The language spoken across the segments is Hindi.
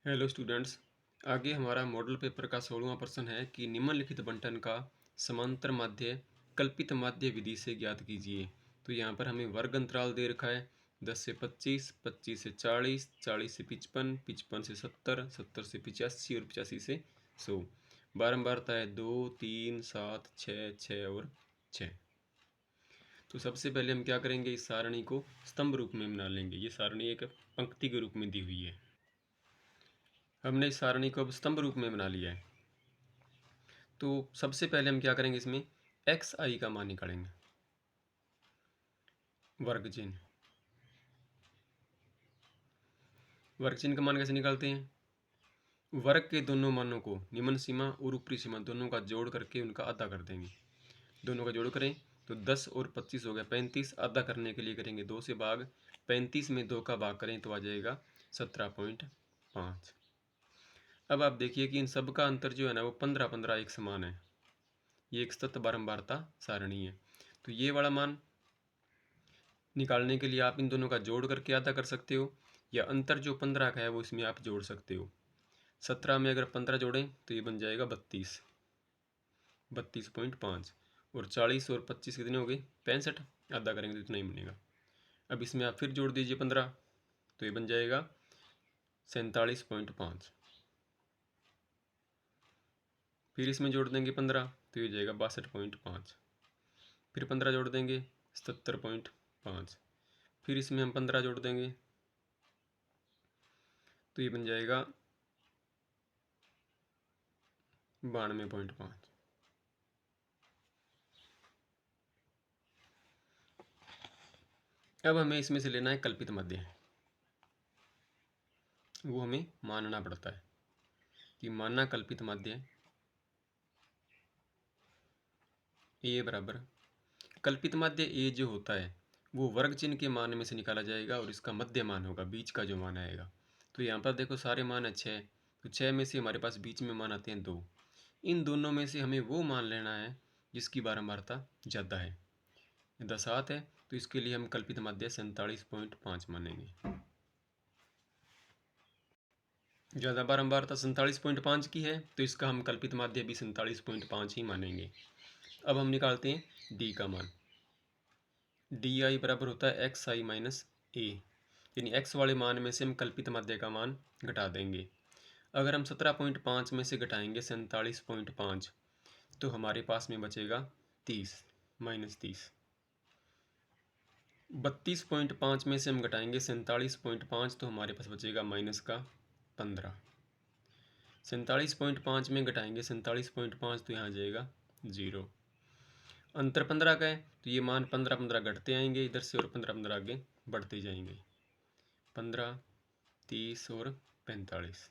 Hello students. आगे हमारा मॉडल पेपर का 16वां प्रश्न है कि निम्नलिखित बंटन का समांतर माध्य कल्पित माध्य विधि से ज्ञात कीजिए। तो यहाँ पर हमें वर्ग अंतराल दे रखा है 10 से 25, 25 से 40, 40 से 55, 55 से 70, 70 से 85 और 85 से 100। बारंबारता है 2, 3, 7, 6, 6 और 6। तो सबसे पहले हम क्या करेंगे, इस सारणी को स्तंभ रूप में बना लेंगे। ये सारणी एक पंक्ति के रूप में दी हुई है। हमने इस सारणी को अब स्तंभ रूप में बना लिया है। तो सबसे पहले हम क्या करेंगे, इसमें एक्स आई का मान निकालेंगे। वर्ग चिन्ह, वर्ग चिन्ह का मान कैसे निकालते हैं? वर्ग के दोनों मानों को, निम्न सीमा और ऊपरी सीमा दोनों का जोड़ करके उनका आधा कर देंगे। दोनों का जोड़ करें तो 10 और 25 हो गया 35। आधा करने के लिए करेंगे 2 से भाग, 35 में 2 का भाग करें तो आ जाएगा 17.5। अब आप देखिए कि इन सब का अंतर जो है ना वो 15-15 एक समान है। ये एक सतत बारंबारता सारणी है। तो ये वाला मान निकालने के लिए आप इन दोनों का जोड़ करके आधा कर सकते हो, या अंतर जो 15 का है वो इसमें आप जोड़ सकते हो। 17 में अगर 15 जोड़ें तो ये बन जाएगा 32, 32.5। और 40 और 25 कितने हो गए 65। आधा करेंगे तो इतना ही बनेगा। अब इसमें आप फिर जोड़ दीजिए 15, तो ये बन जाएगा 47.5। फिर इसमें जोड़ देंगे 15 तो ये जाएगा 62.5। फिर 15 जोड़ देंगे 77.5। फिर इसमें हम 15 जोड़ देंगे तो ये बन जाएगा 92.5। अब हमें इसमें से लेना है कल्पित माध्य। वो हमें मानना पड़ता है कि मानना कल्पित माध्य ए बराबर, कल्पित माध्य ए जो होता है वो वर्ग चिन्ह के मान में से निकाला जाएगा और इसका मध्य मान होगा, बीच का जो मान आएगा। तो यहाँ पर देखो सारे मान है 6, तो 6 में से हमारे पास बीच में मान आते हैं 2। इन दोनों में से हमें वो मान लेना है जिसकी बारंबारता ज़्यादा है। 7 है तो इसके लिए हम कल्पित माध्य 47.5 मानेंगे। ज़्यादा बारंबारता 47.5 की है तो इसका हम कल्पित माध्य भी 47.5 ही मानेंगे। अब हम निकालते हैं डी का मान। डी आई बराबर होता है एक्स आई माइनस ए, यानी एक्स वाले मान में से हम कल्पित माध्य का मान घटा देंगे। अगर हम 17.5 में से घटाएंगे 47.5 तो हमारे पास में बचेगा 30 माइनस 30। 32.5 में से हम घटाएंगे 47.5 तो हमारे पास बचेगा माइनस का 15। 47.5 में घटाएंगे 47.5 तो यहाँ आ जाएगा 0। अंतर 15 का है तो ये मान 15-15 घटते आएंगे इधर से और 15-15 आगे बढ़ते जाएंगे। 15, 30 और 45।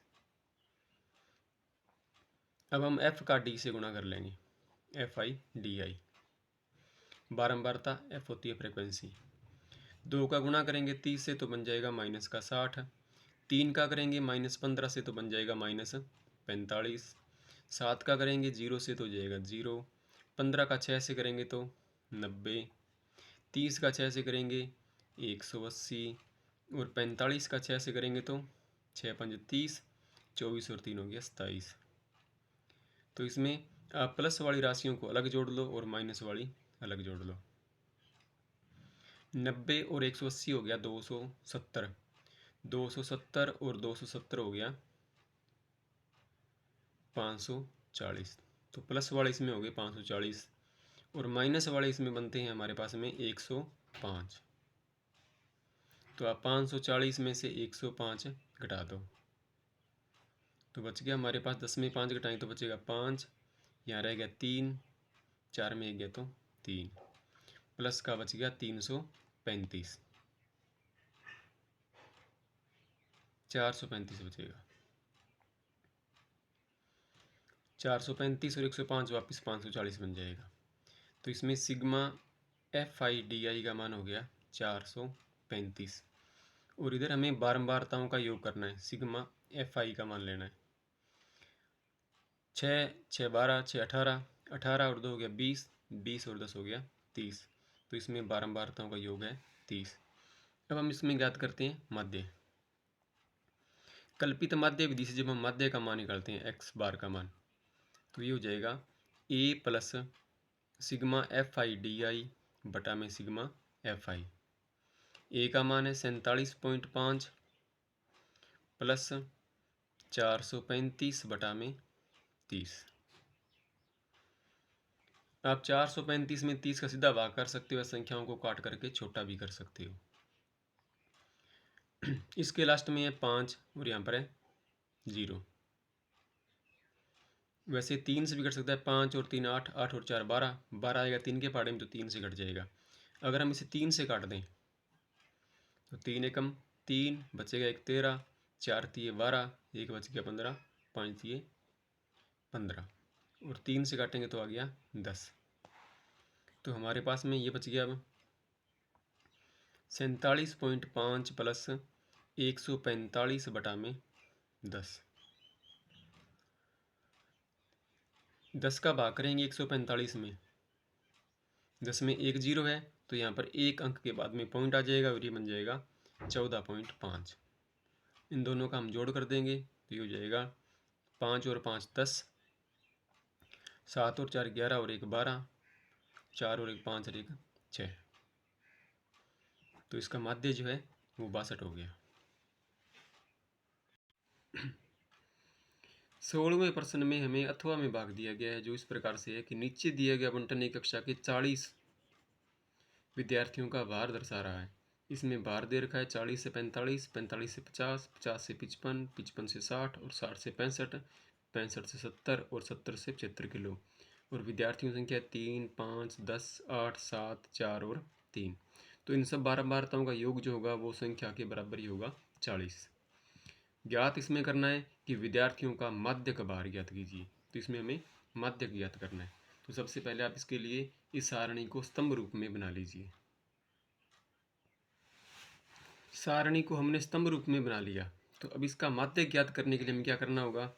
अब हम f का d से गुणा कर लेंगे, एफ आई डी आई। बारंबारता f होती है फ्रिक्वेंसी। 2 का गुणा करेंगे 30 से तो बन जाएगा माइनस का 60। 3 का करेंगे -15 से तो बन जाएगा -45। 7 का करेंगे 0 से तो हो जाएगा 0। 15 का 6 से करेंगे तो 90। 30 का 6 से करेंगे 180। और 45 का 6 से करेंगे तो 6×5 30, 24 और 3 हो गया 27। तो इसमें आप प्लस वाली राशियों को अलग जोड़ लो और माइनस वाली अलग जोड़ लो। 90 और 180 हो गया 270। 270 और 270 हो गया 540। तो प्लस वाले इसमें हो गए 540 और माइनस वाले इसमें बनते हैं हमारे पास में 105। तो आप 540 में से 105 घटा दो तो बच गया हमारे पास 10 में 5 घटाएं तो बचेगा 5। यहाँ रह गया 3, 4 में 1 गया तो 3, प्लस का बच गया 335, 435 बचेगा। 435 और 105 वापस 540 बन जाएगा। तो इसमें सिग्मा एफ आई डी आई का मान हो गया 435। और इधर हमें बारंबारताओं का योग करना है, सिग्मा एफ आई का मान लेना है। 6, 6 12, 6 18, 18 और 2 हो गया 20, 20 और 10 हो गया 30। तो इसमें बारंबारताओं का योग है 30। अब हम इसमें ज्ञात करते हैं माध्य। कल्पित माध्य विधि से जब हम माध्य का मान निकालते हैं एक्स बार का मान, तो ये हो जाएगा A plus sigma F I D I बटा में सिग्मा एफ आई। ए का मान है 47.5 प्लस 435 बटा में 30। आप 435 में 30 का सीधा भाग कर सकते हो, संख्याओं को काट करके छोटा भी कर सकते हो। इसके लास्ट में है 5 और यहाँ पर है 0। वैसे 3 से भी कट सकता है, 5 और 3 8, 8 और 4 12, 12 आएगा 3 के पहाड़े में तो 3 से कट जाएगा। अगर हम इसे 3 से काट दें तो 3 एकम 3 बचेगा, 1 13, 4 तिये 12, 1 बच गया 15, 5 तिये 15 और 3 से काटेंगे तो आ गया 10। तो हमारे पास में ये बच गया अब 47.5 प्लस 145 बटा में 10। 10 का भाग करेंगे 145 में, 10 में 1 0 है तो यहाँ पर एक अंक के बाद में पॉइंट आ जाएगा और ये बन जाएगा 14.5। इन दोनों का हम जोड़ कर देंगे तो ये हो जाएगा 5 और 5 10, 7 और 4 11 और 1 12, 4 और 1 5 और 1 6। तो इसका माध्य जो है वो 62 हो गया। 16वें प्रश्न में हमें अथवा में भाग दिया गया है, जो इस प्रकार से है कि नीचे दिया गया बंटन एक कक्षा के 40 विद्यार्थियों का भार दर्शा रहा है। इसमें भार दे रखा है 40 से 45, 45 से 50, 50 से 55, 55 से 60 और 60 से 65, 65 से 70 और 70 से 75 किलो। और विद्यार्थियों की संख्या 3, 5, 10, 8, 7, 4 और 3। तो इन सब बारंबारताओं का योग जो होगा वो संख्या के बराबर ही होगा 40। ज्ञात इसमें करना है कि विद्यार्थियों का माध्य का भार ज्ञात कीजिए। तो इसमें हमें माध्य ज्ञात करना है। तो सबसे पहले आप इसके लिए इस सारणी को स्तंभ रूप में बना लीजिए। सारणी को हमने स्तंभ रूप में बना लिया। तो अब इसका माध्य ज्ञात करने के लिए हमें क्या करना होगा,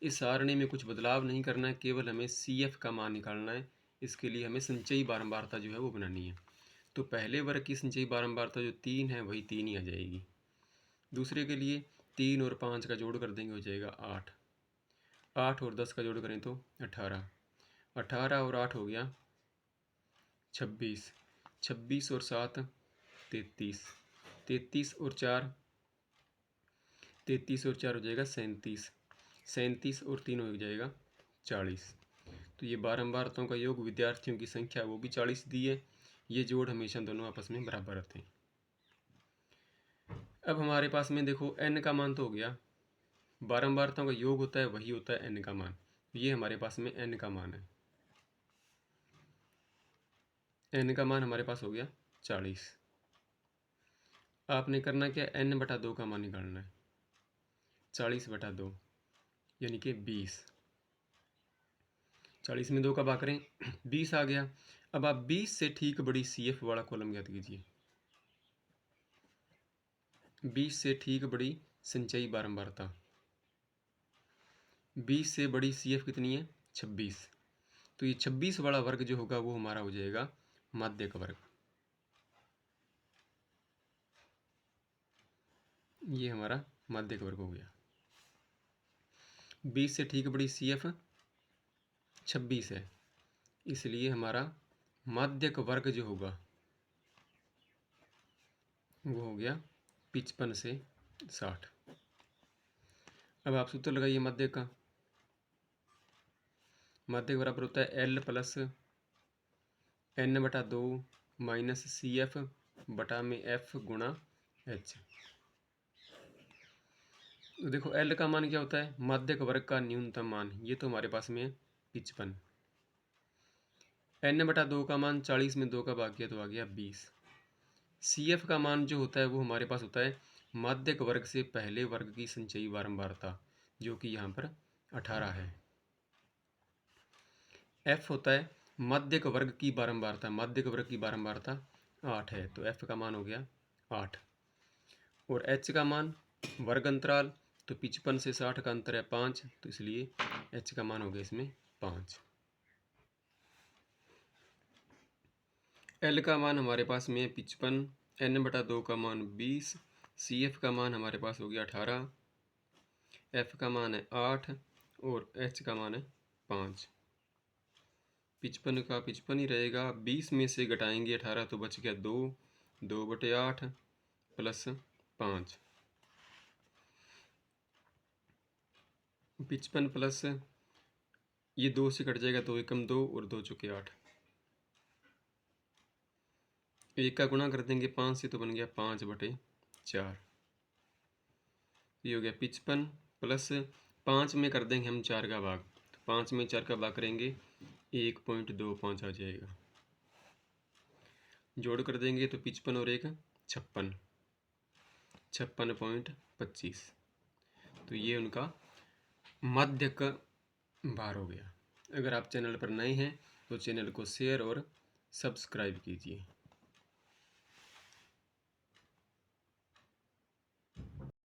इस सारणी में कुछ बदलाव नहीं करना है, केवल हमें CF का मान निकालना है। इसके लिए हमें संचयी बारंबारता जो है वो बनानी है। तो पहले वर्ग की संचयी बारंबारता जो 3 है वही 3 ही आ जाएगी। दूसरे के लिए 3 और 5 का जोड़ कर देंगे हो जाएगा 8, 8 और 10 का जोड़ करें तो 18, 18 और 8 हो गया 26, 26 और 7 33, 33 और 4 33 और 4 हो जाएगा 37, 37 और 3 हो जाएगा 40। तो ये बारंबारताओं का योग विद्यार्थियों की संख्या वो भी 40 दी है। ये जोड़ हमेशा दोनों आपस में बराबर रहते हैं। अब हमारे पास में देखो n का मान तो हो गया, बारंबारताओं का योग होता है वही होता है n का मान। ये हमारे पास में n का मान है, n का मान हमारे पास हो गया 40। आपने करना क्या, n बटा 2 का मान निकालना है। 40 बटा 2 यानी कि 20। 40 में 2 का भाग करें 20 आ गया। अब आप 20 से ठीक बड़ी CF वाला कॉलम ज्ञात कीजिए। 20 से ठीक बड़ी संचयी बारंबारता, 20 से बड़ी CF कितनी है 26। तो ये 26 वाला वर्ग जो होगा वो हमारा हो जाएगा माध्य का वर्ग। ये हमारा माध्य का वर्ग हो गया। 20 से ठीक बड़ी CF 26 है, इसलिए हमारा माध्य का वर्ग जो होगा वो हो गया 55 से 60। अब आप सूत्र लगाइए माध्य का। माध्य के बराबर होता है L प्लस n बटा 2 माइनस CF बटा में F गुणा H। तो देखो L का मान क्या होता है, माध्य का वर्ग का न्यूनतम मान। ये तो हमारे पास में है 55। n बटा 2 का मान 40 में 2 का भाग किया तो आ गया 20। CF का मान जो होता है वो हमारे पास होता है माध्यक वर्ग से पहले वर्ग की संचयी बारंबारता, जो कि यहाँ पर 18 है। F होता है माध्यक वर्ग की बारंबारता, माध्यक वर्ग की बारंबारता 8 है, तो F का मान हो गया 8। और H का मान वर्ग अंतराल, तो 55 से 60 का अंतर है 5, तो इसलिए H का मान हो गया इसमें 5। L का मान हमारे पास में 55, n बटा 2 का मान 20, CF का मान हमारे पास हो गया 18 F का मान है 8 और H का मान है 5। 55 का 55 ही रहेगा। 20 में से घटाएंगे 18 तो बच गया 2, 2/8 प्लस 5। 55 प्लस ये 2 से कट जाएगा, 2 एकम 2 और 2 चौके 8। एक का गुणा कर देंगे 5 से तो बन गया 5/4। ये हो गया 55 प्लस 5 में कर देंगे हम 4 का भाग, तो 5 में 4 का भाग करेंगे 1.25 आ जाएगा। जोड़ कर देंगे तो 55 और 1 56, 56.25। तो ये उनका माध्यक भार हो गया। अगर आप चैनल पर नए हैं तो चैनल को शेयर और सब्सक्राइब कीजिए।